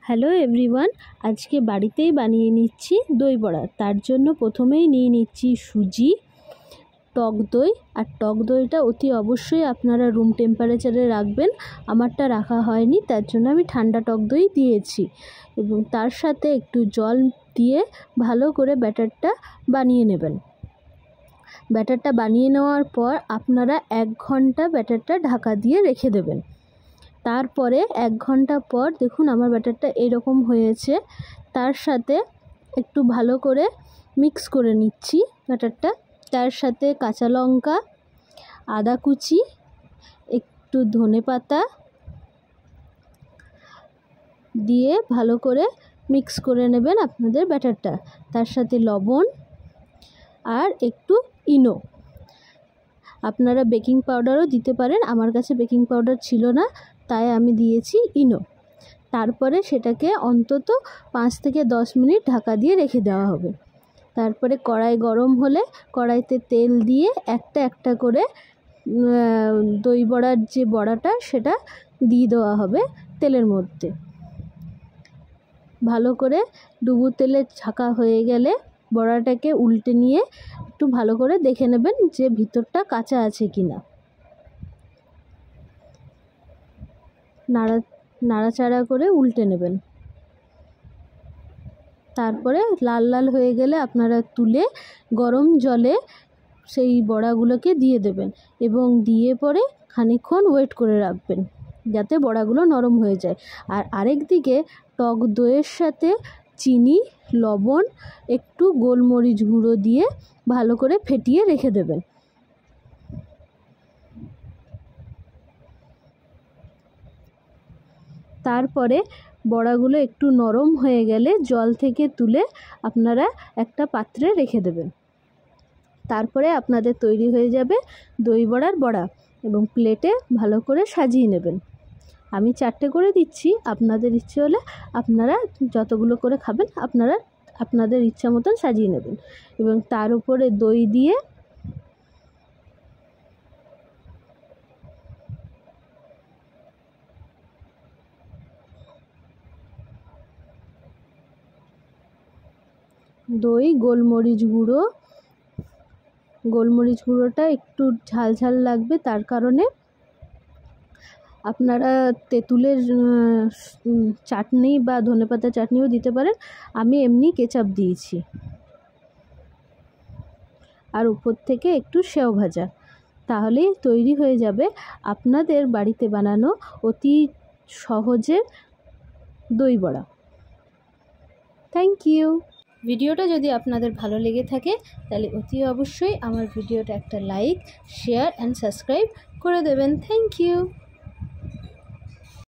Hello everyone, আজকে বাড়িতেই বানিয়ে নিচ্ছি দই বড়া। তার জন্য প্রথমেই নিয়ে নিচ্ছি সুজি, টক দই। আর টক দইটা অতি অবশ্যই আপনারা রুম টেম্পারেচারে রাখবেন। আমারটা রাখা হয়নি, তার জন্য আমি ঠান্ডা টক দই দিয়েছি। এবং তার সাথে একটু জল দিয়ে ভালো করে ব্যাটারটা বানিয়ে নেবেন। ব্যাটারটা বানিয়ে নেওয়ার পর আপনারা 1 ঘন্টা ব্যাটারটা ঢাকা দিয়ে রেখে দেবেন। তারপরে 1 ঘন্টা পর দেখুন আমার ব্যাটারটা এরকম হয়েছে। তার সাথে একটু ভালো করে মিক্স করে নিচ্ছি ব্যাটারটা। তার সাথে কাঁচা লঙ্কা, আদা কুচি, একটু ধনেপাতা দিয়ে ভালো করে মিক্স করে নেবেন আপনাদের ব্যাটারটা। তার সাথে লবণ আর একটু ইনো। আপনারা বেকিং পাউডারও দিতে পারেন, আমার কাছে বেকিং পাউডার ছিল না, তাই আমি দিয়েছি ইনো। তারপরে সেটাকে অন্তত 5 থেকে 10 মিনিট ঢাকা দিয়ে রেখে দেওয়া হবে। তারপরে কড়াই গরম হলে কড়াইতে তেল দিয়ে একটা একটা করে দই বড়ার যে বড়াটা সেটা দিয়ে দেওয়া হবে তেলের মধ্যে। ভালো করে ডুবো তেলে ঝাঁকা হয়ে গেলে বড়াটাকে উল্টে নিয়ে একটু ভালো করে দেখে নেবেন যে ভিতরটা কাঁচা আছে কিনা। নাড়াচাড়া করে উল্টে নেবেন। তারপরে লাল লাল হয়ে গেলে আপনারা তুলে গরম জলে সেই বড়াগুলোকে দিয়ে দেবেন এবং দিয়ে পরে খানিকক্ষণ ওয়েট করে রাখবেন যাতে বড়াগুলো নরম হয়ে যায়। আর আরেক দিকে টক দইয়ের সাথে চিনি, লবণ, একটু গোলমরিচ গুঁড়ো দিয়ে ভালো করে ফেটিয়ে রেখে দেবেন। তারপরে বড়াগুলো একটু নরম হয়ে গেলে জল থেকে তুলে আপনারা একটা পাত্রে রেখে দেবেন। তারপরে আপনাদের তৈরি হয়ে যাবে দই বড়ার বড়া এবং প্লেটে ভালো করে সাজিয়ে নেবেন। আমি 4টে করে দিচ্ছি, আপনাদের ইচ্ছে হলে আপনারা যতগুলো করে খাবেন আপনারা আপনাদের ইচ্ছা মতন সাজিয়ে নেবেন। এবং তার উপরে দই দিয়ে দই, গোলমরিচ গুঁড়োটা একটু ঝাল ঝাল লাগবে, তার কারণে আপনারা তেঁতুলের চাটনি বা ধনেপাতা চাটনিও দিতে পারেন। আমি এমনি কেচাপ দিয়েছি। আর উপর থেকে একটু সেও ভাজা। তাহলেই তৈরি হয়ে যাবে আপনাদের বাড়িতে বানানো অতি সহজে দই বড়া। Thank you. ভিডিওটা যদি আপনাদের ভালো লেগে থাকে তাহলে অতি অবশ্যই আমার ভিডিওটা একটা লাইক, শেয়ার অ্যান্ড সাবস্ক্রাইব করে দেবেন। Thank you.